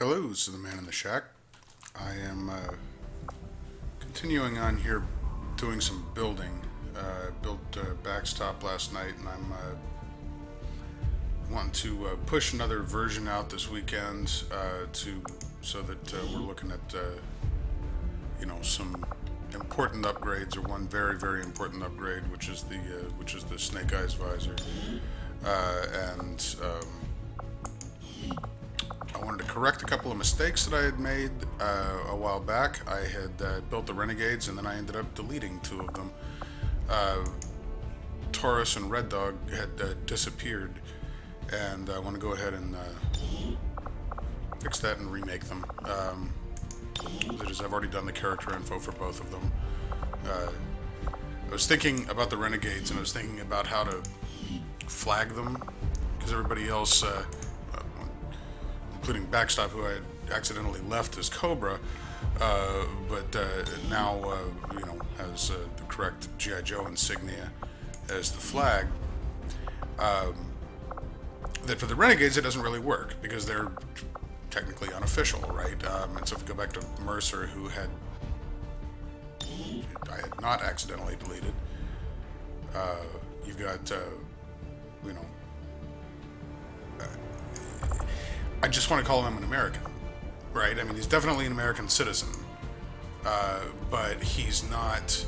Hello, this is the man in the shack. I am continuing on here doing some building. Built a backstop last night, and I'm wanting to push another version out this weekend so that we're looking at some important upgrades, or one very important upgrade, which is the Snake Eyes visor, and I wanted to correct a couple of mistakes that I had made a while back. I had built the Renegades, and then I ended up deleting two of them. Taurus and Red Dog had disappeared, and I want to go ahead and fix that and remake them. That is, I've already done the character info for both of them. I was thinking about the Renegades, and I was thinking about how to flag them, because everybody else, including Backstop, who I had accidentally left as Cobra, but now has the correct G.I. Joe insignia as the flag. That for the Renegades it doesn't really work because they're technically unofficial, right? And so if we go back to Mercer, who I had not accidentally deleted, you've got I just want to call him an American, right? I mean, he's definitely an American citizen, but he's not,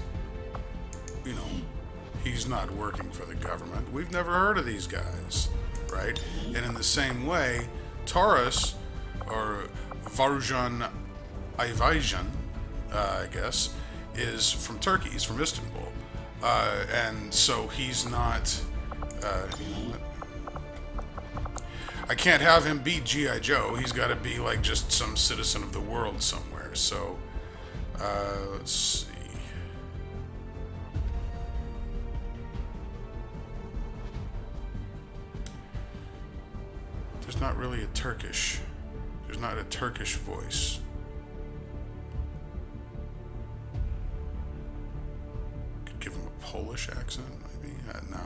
he's not working for the government. We've never heard of these guys, right? And in the same way, Taurus, or Varujan Ayvajan, I guess, is from Turkey. He's from Istanbul. And so he's not, I can't have him be G.I. Joe. He's got to be like just some citizen of the world somewhere. So, let's see. There's not really a Turkish. There's not a Turkish voice. Could give him a Polish accent, maybe? No.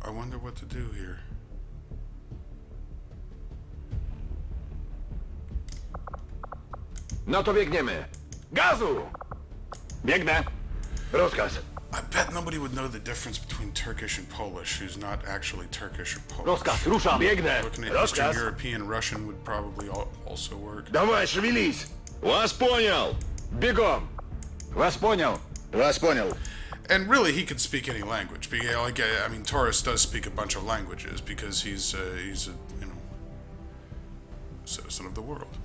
I wonder what to do here. No to biegniemy! Gazu! Biegnę! Rozkaz! I bet nobody would know the difference between Turkish and Polish who's not actually Turkish or Polish. Rozkaz, ruszam! Biegnę! Looking at Eastern European Russian would probably also work. Давай, шевелись! Вас понял! Бегом! Вас понял! Вас понял! And really, he could speak any language. I mean, Taurus does speak a bunch of languages because he's a citizen of the world.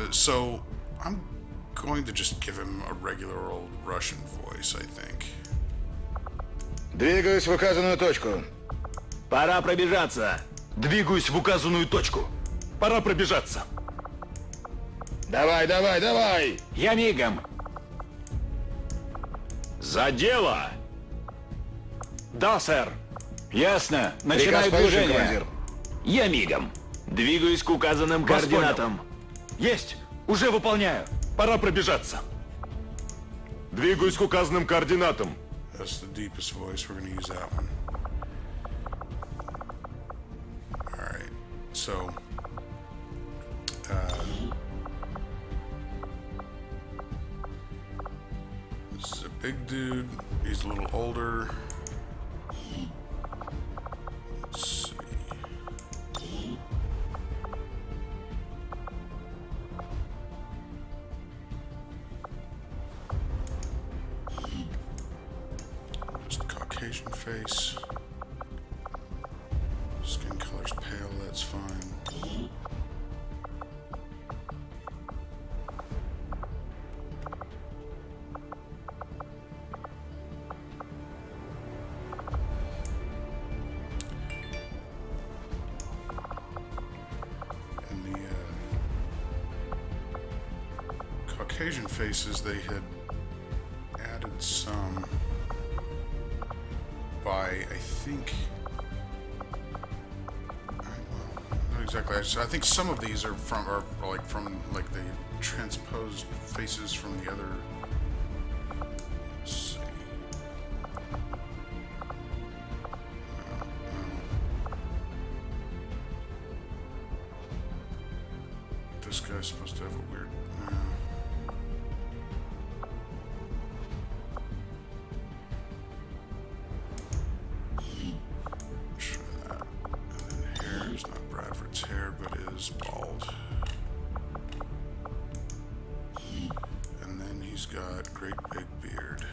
So I'm going to just give him a regular old Russian voice, I think. Двигаюсь в указанную точку. Пора пробежаться. Двигаюсь в указанную точку. Пора пробежаться. Давай, давай, давай! Я мигом. За дело! Да, сэр. Ясно. Начинаю Приказ получен, движение. командир. Я мигом. Двигаюсь к указанным Вас координатам. Есть. Уже выполняю. Пора пробежаться. Двигаюсь к указанным координатам. That's the deepest voice. We're going to use that one. Alright. So, this is a big dude. He's a little older. Let's see. Just Caucasian face. Skin color's pale, that's fine. And the Caucasian faces, they had added some by, I think, not exactly. I think some of these are from the transposed faces from the other. Let's see. this guy's supposed to have a weird... Try that. And then hair is not Bradford's hair, but is bald. And then he's got great big beard.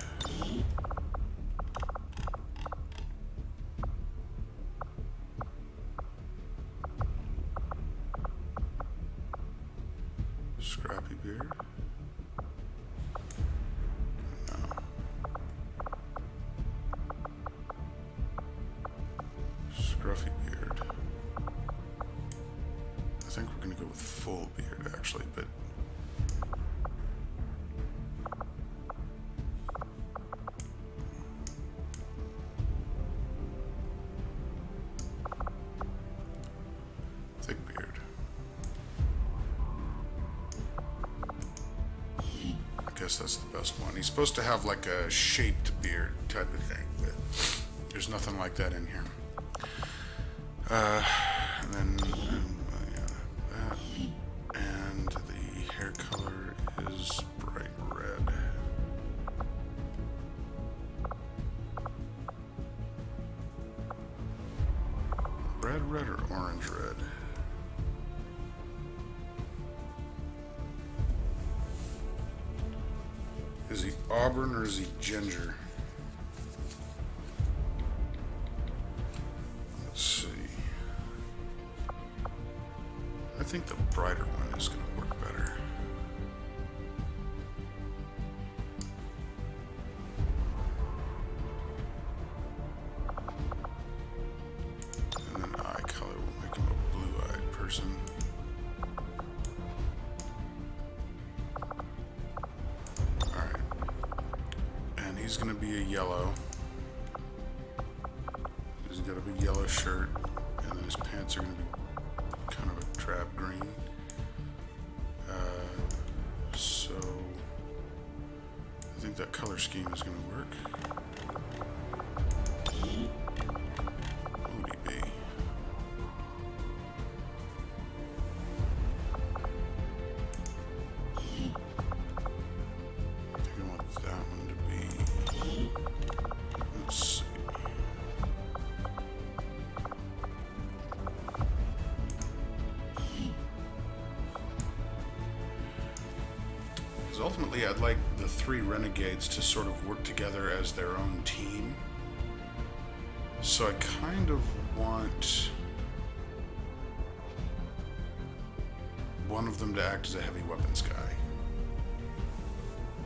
Scrappy beard? No. Scruffy beard. I think we're gonna go with full beard actually, but thick beard. I guess that's the best one. He's supposed to have like a shaped beard type of thing, but there's nothing like that in here. And then yeah, that. And the hair color is bright red. Red or orange red? Is he auburn or is he ginger? Let's see. I think the brighter one is going to work better. And then eye color will make him a blue-eyed person. He's gonna be a yellow. He's got a big yellow shirt, and then his pants are gonna be kind of a drab green. So I think that color scheme is gonna work. ODB. I think I want that one to be. Let's see. Because ultimately, I'd like the three renegades to sort of work together as their own team. So I kind of want one of them to act as a heavy weapons guy.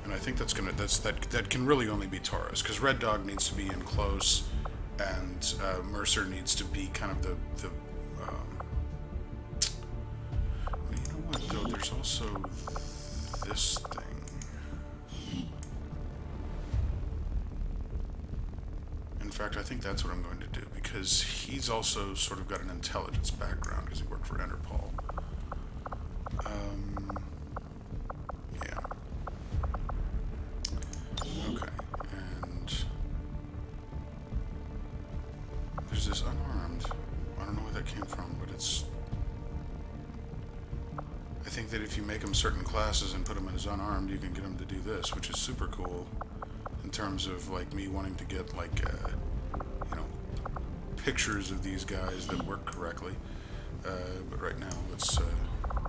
And I think that can really only be Taurus, because Red Dog needs to be in close, and Mercer needs to be kind of the well, you know what though? There's also this thing. In fact, I think that's what I'm going to do, because he's also sort of got an intelligence background because he worked for Interpol. Yeah. Okay, and there's this unarmed. I don't know where that came from, but it's... I think that if you make him certain classes and put him as unarmed, you can get him to do this, which is super cool in terms of, like, me wanting to get, like, you know, pictures of these guys that work correctly. But right now, let's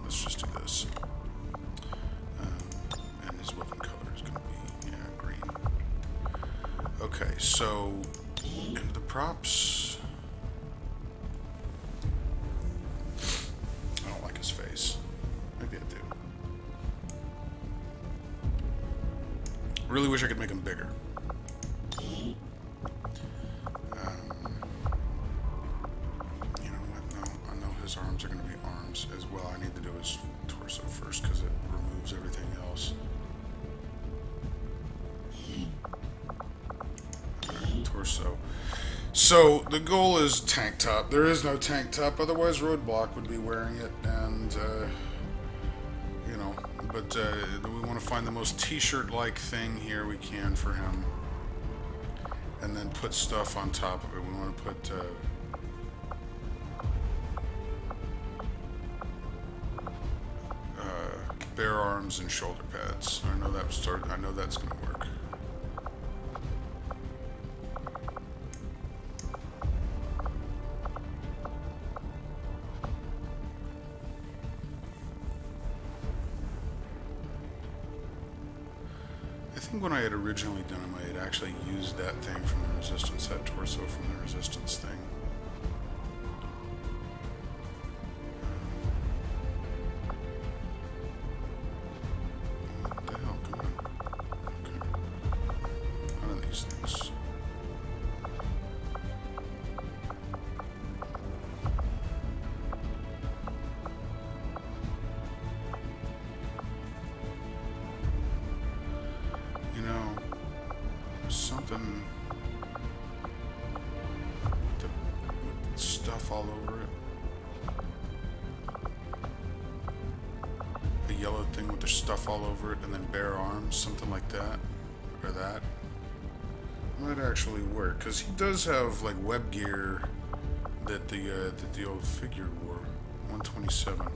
just do this. And his weapon color is going to be, yeah, green. Okay, so into the props. I don't like his face. Maybe I do. Really wish I could make him bigger. You know what? No, I know his arms are going to be arms as well. I need to do his torso first because it removes everything else. Alright, torso. So the goal is tank top. There is no tank top, otherwise Roadblock would be wearing it, and you know, but we want to find the most t-shirt-like thing here we can for him, and then put stuff on top of it. We want to put bare arms and shoulder pads. I know that's gonna work. I think when I had originally done them, I had actually used that thing from the resistance, that torso from the resistance thing. What the hell? Come on. Okay. None of these things. You know, something with the stuff all over it. A yellow thing with the stuff all over it, and then bare arms, something like that, or that. Might actually work, because he does have like web gear that the old figure wore. 127.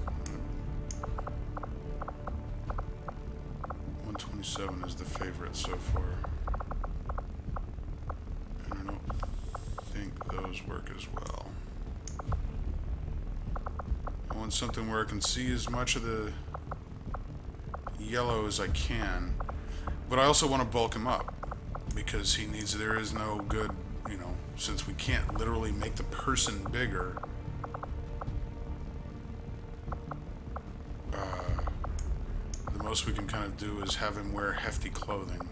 127 is the favorite so far. And I don't think those work as well. I want something where I can see as much of the yellow as I can, but I also want to bulk him up because there is no good, you know, since we can't literally make the person bigger. The most we can kind of do is have him wear hefty clothing.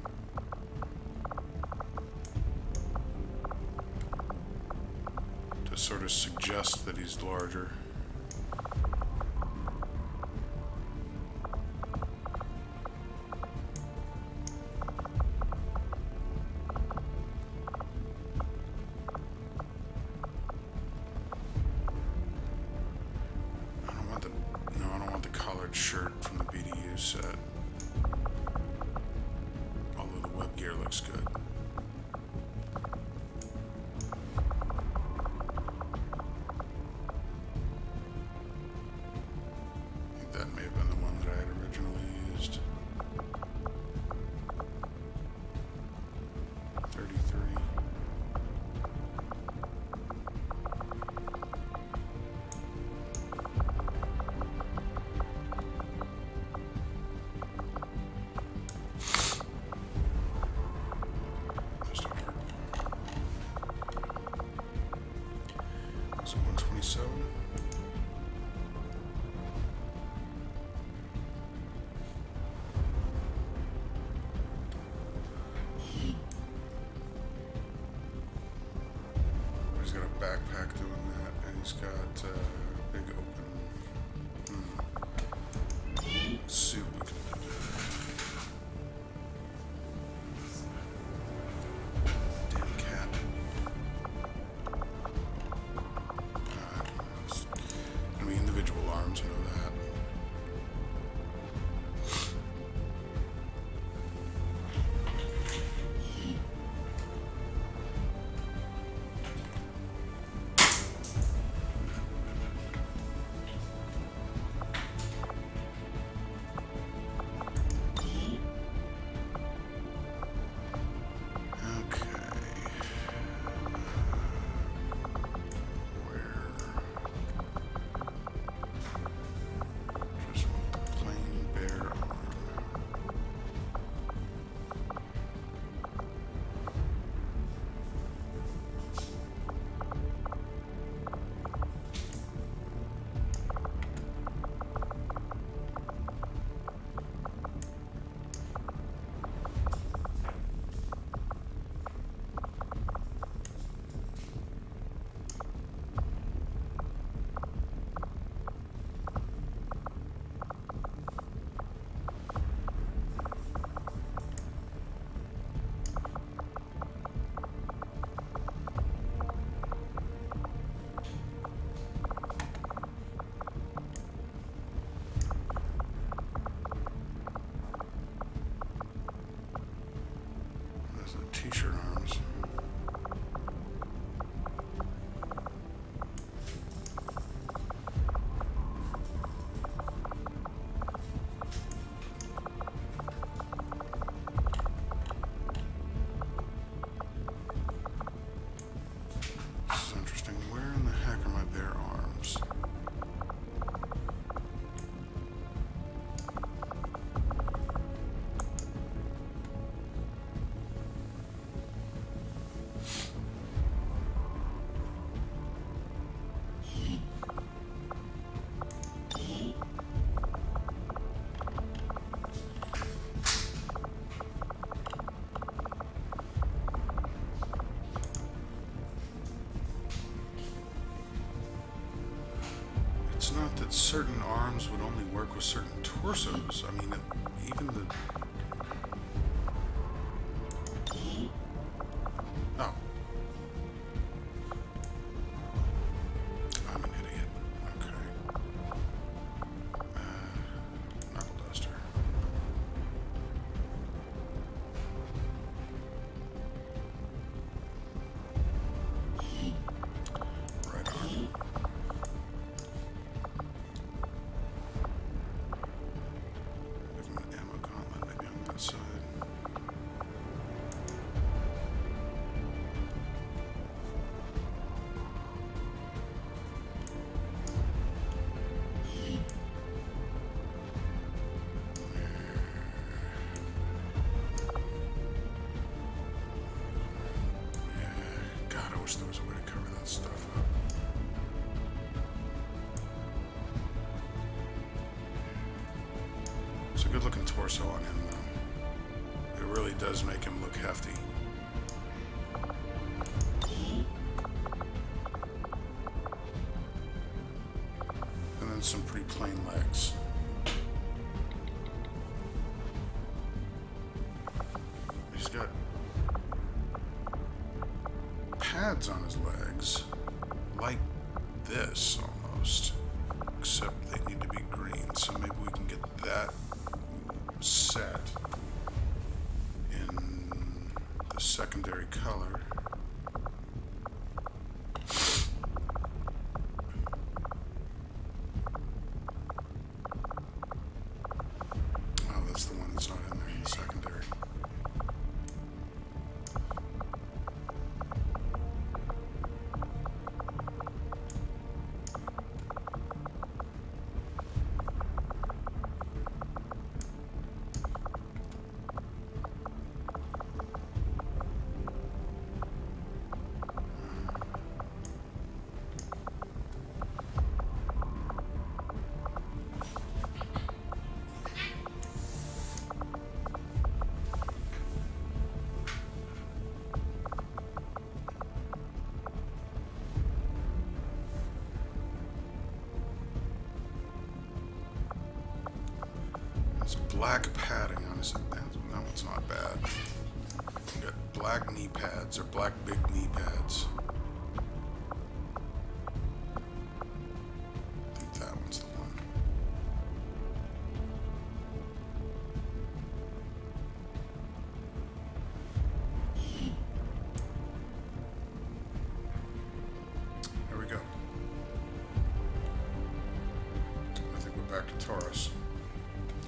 To sort of suggest that he's larger. I don't want the collared shirt from the BDU set. Although the web gear looks good. I think that may have been the one that I had originally used. 33. Those don't work. Is it 127? He's got a backpack doing that, and he's got a big open. Let's see what we can do. Damn cat. It's gonna be individual arms, I know that. Just want the plain bare arm. There's the t-shirt arms. thought that certain arms would only work with certain torsos. I mean, even the... Oh. I'm an idiot. Okay. Knuckle duster. Right arm. Give him an ammo gauntlet, maybe on that side. God, I wish there was a way to cover that stuff up. It's a good looking torso on him, though. It really does make him look hefty. And then some pretty plain legs. He's got pads on his legs, like this almost, except they need to be green, so maybe we can get that set in the secondary color. Oh, that's the one that's not in there in the secondary. There's black padding on his... That one's not bad. We got black knee pads, or black big knee pads. I think that one's the one. There we go. I think we're back to Taurus.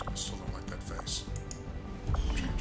I still don't like that face. I'm changing it.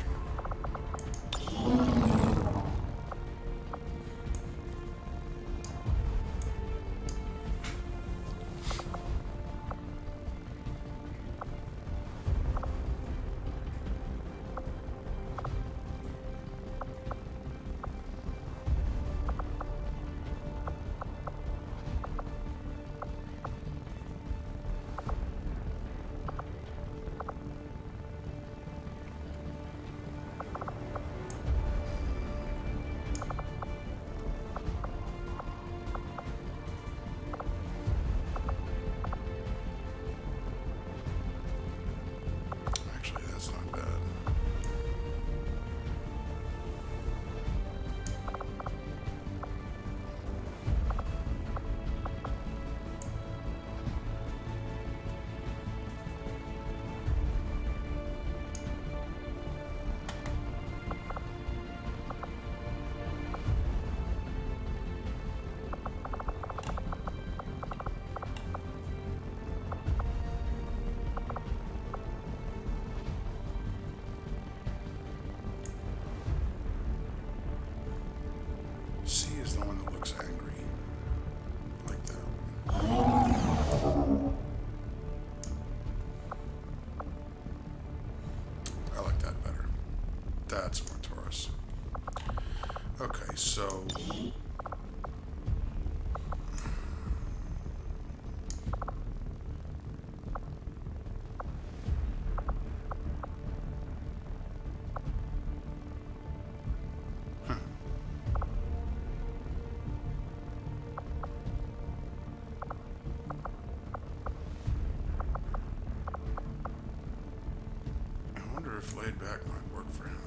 laid back might work for him.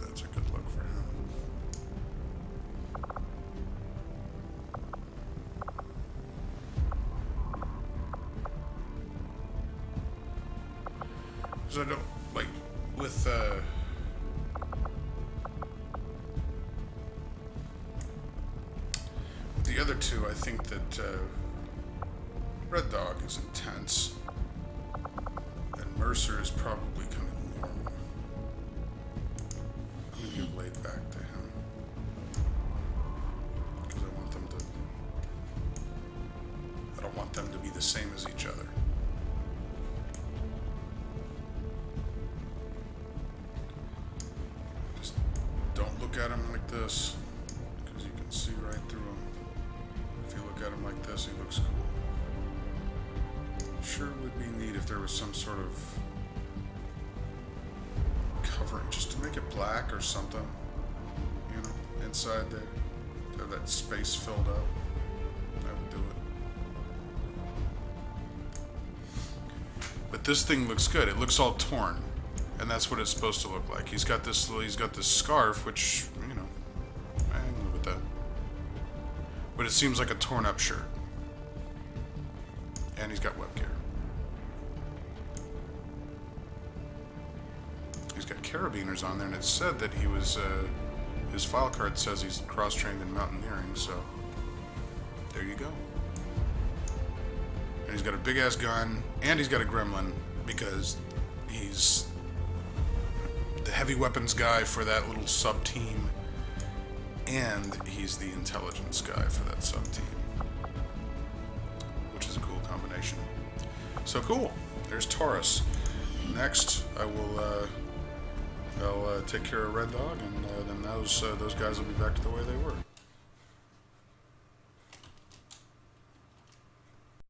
That's a good look for him. Because I don't, like, with, the other two, I think that, Red Dog is intense. And Mercer is probably kind of normal. I'm gonna give laid back to him. Because I want them to... I don't want them to be the same as each other. Just don't look at him like this. Because you can see right through him. If you look at him like this, he looks cool. Sure would be neat if there was some sort of covering, just to make it black or something, you know, inside there, to have that space filled up. That would do it. But this thing looks good. It looks all torn, and that's what it's supposed to look like. He's got this scarf, which, you know, I can live with that. But it seems like a torn up shirt. And he's got web gear. He's got carabiners on there, and it said that he was, his file card says he's cross-trained in mountaineering, so there you go. And he's got a big-ass gun, and he's got a gremlin, because he's the heavy weapons guy for that little sub-team, and he's the intelligence guy for that sub-team. Which is a cool combination. So cool. There's Taurus. Next, I'll take care of Red Dog, and then those guys will be back to the way they were.